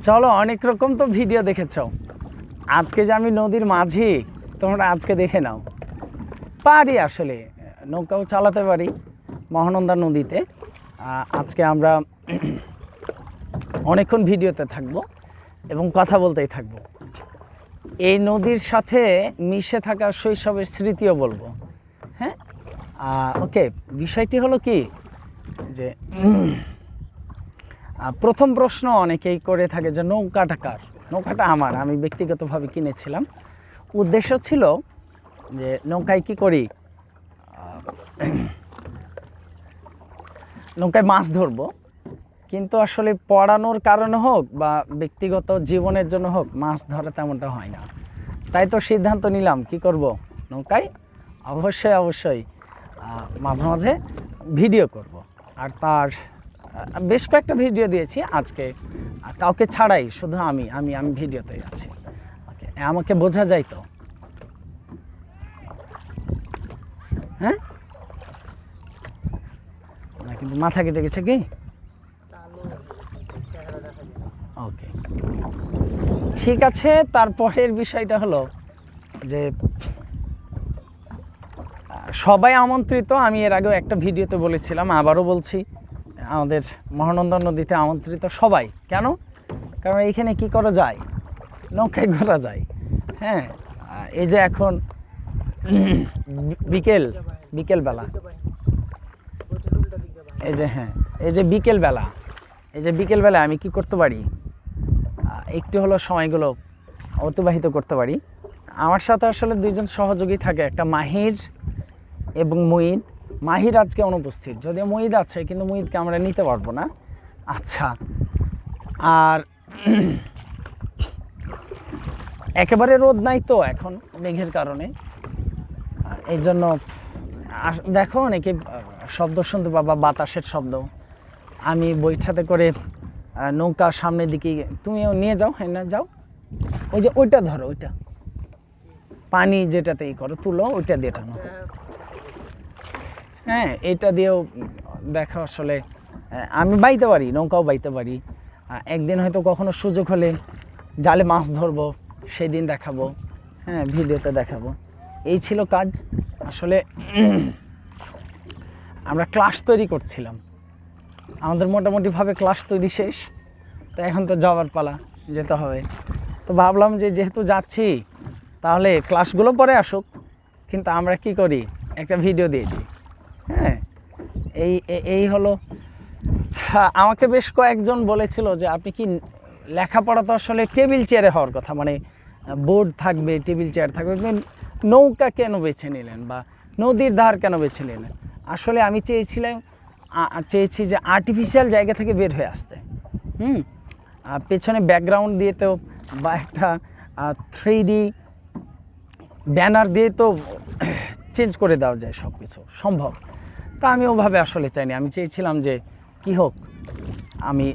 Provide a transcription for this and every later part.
চলো, অনেক রকম তো ভিডিও দেখেছো। আজকে যে আমি নদীর মাঝি, তোমরা আজকে দেখে নাও। পারি আসলে, নৌকাও চালাতে পারি মহানন্দা নদীতে। আজকে আমরা অনেকক্ষণ ভিডিওতে থাকবো এবং কথা বলতেই থাকবো। এই নদীর সাথে মিশে থাকা শৈশবের স্মৃতিও বলবো। হ্যাঁ, ওকে। বিষয়টি হলো কি যে প্রথম প্রশ্ন অনেকেই করে থাকে যে নৌকাটা কার? নৌকাটা আমার, আমি ব্যক্তিগতভাবে কিনেছিলাম। উদ্দেশ্য ছিল যে নৌকায় কি করি, নৌকায় মাছ ধরবো। কিন্তু আসলে পড়ানোর কারণে হোক বা ব্যক্তিগত জীবনের জন্য হোক, মাছ ধরা তেমনটা হয় না। তাই তো সিদ্ধান্ত নিলাম কি করব, নৌকায় অবশ্যই মাঝে মাঝে ভিডিও করব। আর তার বেশ কয়েকটা ভিডিও দিয়েছি আজকে, কাউকে ছাড়াই শুধু আমি ভিডিওতে আছি। ওকে, আমাকে বোঝা যায় তো? হ্যাঁ, না কিন্তু মাথা কেটে গেছে কি? ওকে, ঠিক আছে। তারপরের বিষয়টা হলো যে সবাই আমন্ত্রিত। আমি এর আগেও একটা ভিডিওতে বলেছিলাম, আবারও বলছি, আমাদের মহানন্দা নদীতে আমন্ত্রিত সবাই। কেন? কারণ এইখানে কি করা যায়, নৌকায় ঘোরা যায়। হ্যাঁ, এই যে এখন বিকেলবেলা, এই যে হ্যাঁ, এই যে বিকেলবেলা আমি কি করতে পারি, একটু হলো সময়গুলো অতিবাহিত করতে পারি। আমার সাথে আসলে দুইজন সহযোগী থাকে, একটা মাহির এবং মুঈদ। মাহির আজকে অনুপস্থিত, যদিও মুঈদ আছে, কিন্তু মুঈদকে আমরা নিতে পারবো না। আচ্ছা, আর একেবারে রোদ নাই তো এখন মেঘের কারণে, এই জন্য দেখো অনেকে শব্দ শুনতে পাবা, বাতাসের শব্দ। আমি বইটাতে করে নৌকা সামনের দিকে, তুমিও নিয়ে যাও। হ্যাঁ না, যাও, ওই যে ওইটা ধরো, ওইটা পানি যেটাতে করো তুলো, ওইটা দিয়ে টানো। হ্যাঁ, এটা দিয়েও দেখো আসলে আমি বাইতে পারি, নৌকাও বাইতে পারি। একদিন হয়তো কখনো সুযোগ হলে জালে মাছ ধরবো, সেদিন দেখাবো। হ্যাঁ, ভিডিওতে দেখাবো। এই ছিল কাজ। আসলে আমরা ক্লাস তৈরি করছিলাম, আমাদের মোটামুটিভাবে ক্লাস তৈরি শেষ। তো এখন তো যাওয়ার পালা, যেতে হবে। তো ভাবলাম যে যেহেতু যাচ্ছি, তাহলে ক্লাসগুলো পরে আসুক, কিন্তু আমরা কি করি, একটা ভিডিও দিয়ে দিই। হ্যাঁ, এই হলো। আমাকে বেশ কয়েকজন বলেছিল যে আপনি কি লেখাপড়া তো আসলে টেবিল চেয়ারে হওয়ার কথা, মানে বোর্ড থাকবে, টেবিল চেয়ার থাকবে, নৌকা কেন বেছে নিলেন বা নদীর ধার কেন বেছে নিলেন? আসলে আমি চেয়েছি যে আর্টিফিশিয়াল জায়গা থেকে বের হয়ে আসতে। পেছনে ব্যাকগ্রাউন্ড দিয়ে তো বা একটা 3D ব্যানার দিয়ে তো চেঞ্জ করে দেওয়া যায়, সব কিছু সম্ভব। তা আমি ওভাবে আসলে চাইনি। আমি চেয়েছিলাম যে কি হোক, আমি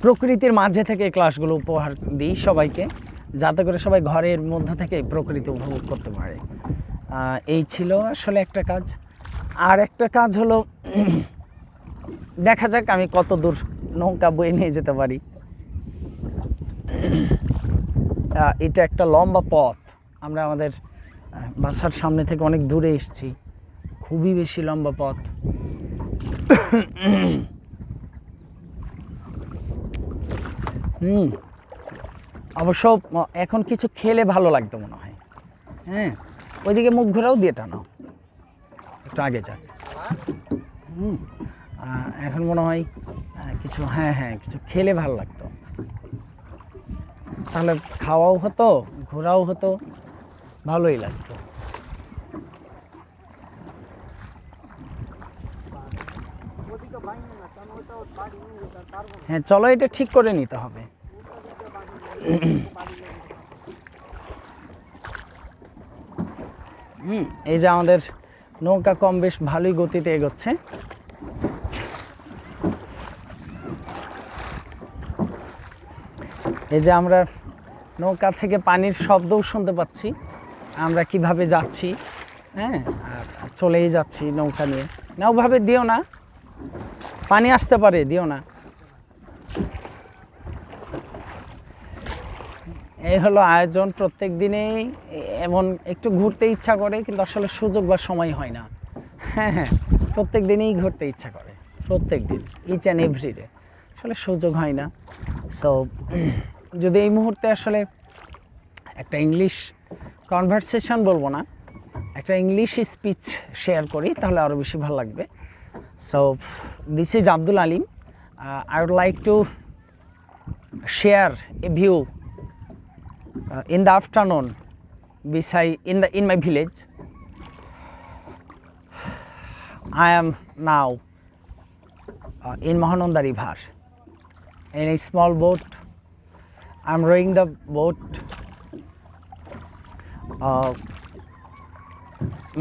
প্রকৃতির মাঝে থেকে ক্লাসগুলো উপহার দিই সবাইকে, যাতে করে সবাই ঘরের মধ্য থেকে প্রকৃতি উপভোগ করতে পারে। এই ছিল আসলে একটা কাজ। আর একটা কাজ হলো, দেখা যাক আমি কত দূর নৌকা বয়ে নিয়ে যেতে পারি। এটা একটা লম্বা পথ, আমরা আমাদের বাসার সামনে থেকে অনেক দূরে এসেছি, খুবই বেশি লম্বা পথ। অবশ্য এখন কিছু খেলে ভালো লাগতো মনে হয়। হ্যাঁ, ওইদিকে মুখ ঘোরাও দিয়ে টানো, একটু আগে যাক। এখন মনে হয় কিছু, হ্যাঁ কিছু খেলে ভালো লাগতো, তাহলে খাওয়াও হতো, ঘোরাও হতো, ভালোই লাগতো। হ্যাঁ, চলো এটা ঠিক করে নিতে হবে। এই যে আমাদের নৌকা কম বেশ ভালোই গতিতে এগোচ্ছে। এই যে আমরা নৌকা থেকে পানির শব্দও শুনতে পাচ্ছি, আমরা কিভাবে যাচ্ছি। হ্যাঁ, আর চলেই যাচ্ছি নৌকা নিয়ে। না, ওভাবে দিও না, পানি আসতে পারে, দিও না। এই হলো আয়োজন। প্রত্যেক দিনেই এমন একটু ঘুরতে ইচ্ছা করে, কিন্তু আসলে সুযোগ বা সময় হয় না। হ্যাঁ হ্যাঁ, প্রত্যেক দিনই ঘুরতে ইচ্ছা করে, প্রত্যেক দিন, ইচ অ্যান্ড এভরি ডে, আসলে সুযোগ হয় না। সো যদি এই মুহূর্তে আসলে একটা ইংলিশ কনভারসেশন বলবো না, একটা ইংলিশ স্পিচ শেয়ার করি, তাহলে আরও বেশি ভালো লাগবে। So this is Abdul Alim. I would like to share a view in the afternoon in my village. I am now in Mahananda River in a small boat. I am rowing the boat.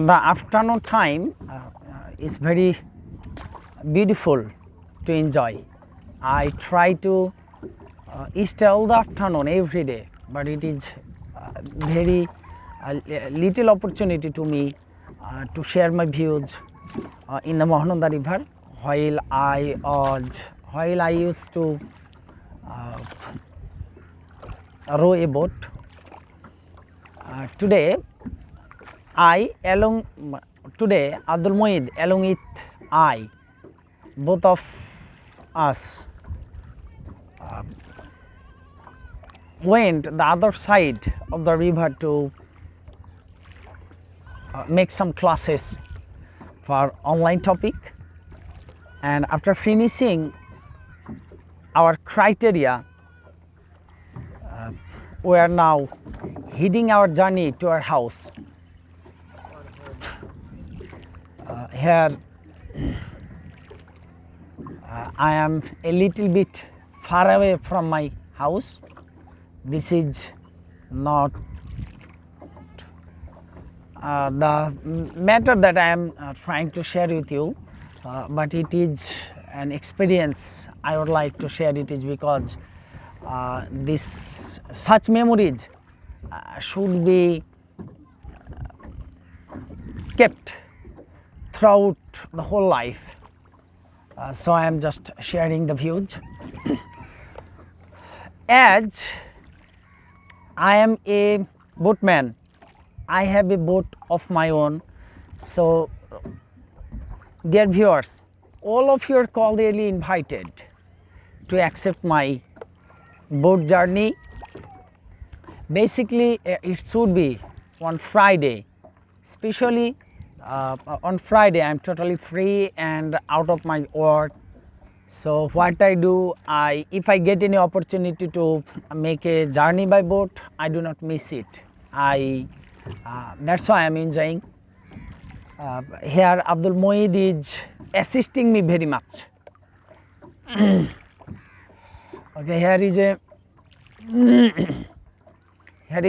The afternoon time is very beautiful to enjoy. I try to stay all the afternoon every day, but it is very little opportunity to me to share my views in the Mahananda River while I used to row a boat. Today Abdul Moeed along with both of us went the other side of the river to make some classes for online topic, and after finishing our criteria, we are now heading our journey to our house. Here I am a little bit far away from my house. This is not the matter that I am trying to share with you, but it is an experience I would like to share. It is because such memories should be kept throughout the whole life. So I am just sharing the views. As I am a boatman, I have a boat of my own. So dear viewers, all of you are cordially invited to accept my boat journey. Basically it should be on Friday, especially on Friday I am totally free and out of my work. So what I do, if I get any opportunity to make a journey by boat, I do not miss it. That's why I am enjoying. Here Abdul Moeed is assisting me very much. Okay, here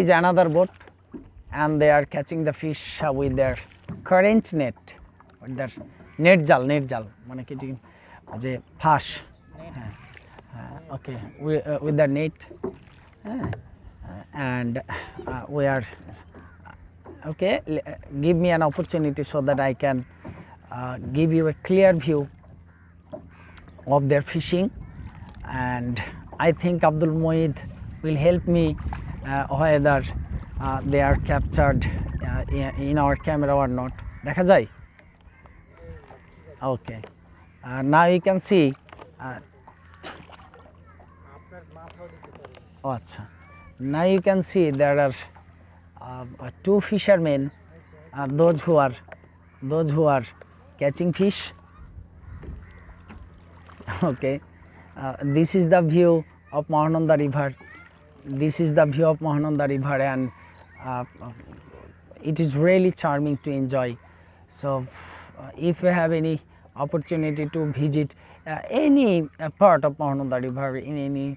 is another boat, and they are catching the fish with their current net, with their net jal মানে কি যে ফাঁস, okay, with the net, and we are okay. Give me an opportunity so that I can give you a clear view of their fishing, and I think Abdul Moeed will help me whether they are captured in our camera or not. দেখা যায়? Okay. Now you can see. Now you can see there are two fishermen, those who are catching fish. Okay, this is the view of Mahananda River. This is the view of Mahananda River, and it is really charming to enjoy. So if you have any opportunity to visit any part of Mahananda River in any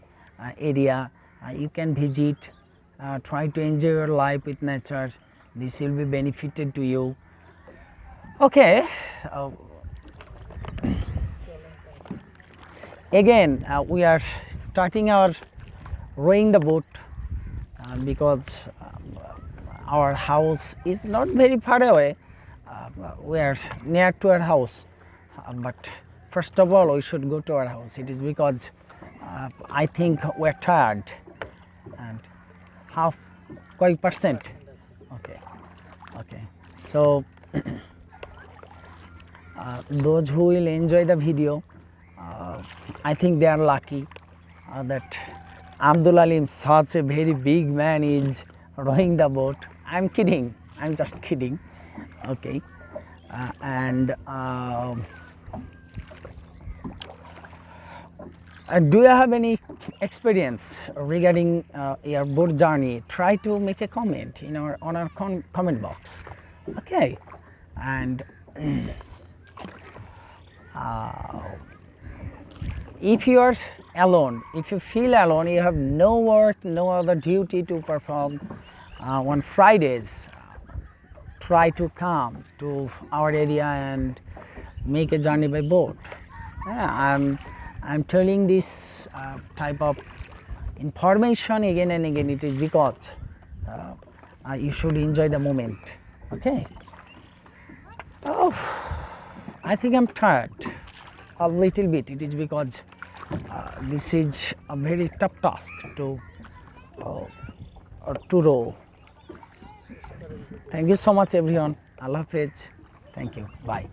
area, you can visit, try to enjoy your life with nature. This will be benefited to you. Okay, again we are starting our rowing the boat because our house is not very far away. We are near to our house, but first of all we should go to our house. It is because I think we are tired, and How? Quite percent? Okay. Okay. So, those who will enjoy the video, I think they are lucky that Abdul Alim, such a very big man, is rowing the boat. I'm kidding. I'm just kidding. Okay. And do you have any experience regarding your boat journey? Try to make a comment in our comment box. Okay. And if you are alone, if you feel alone, you have no work, no other duty to perform on Fridays, try to come to our area and make a journey by boat. Yeah, I'm telling this type of information again and again. It is because you should enjoy the moment. Okay. Oh, I think I'm tired a little bit. It is because this is a very tough task to row. Thank you so much, everyone. Allah Hafiz. Thank you. Bye.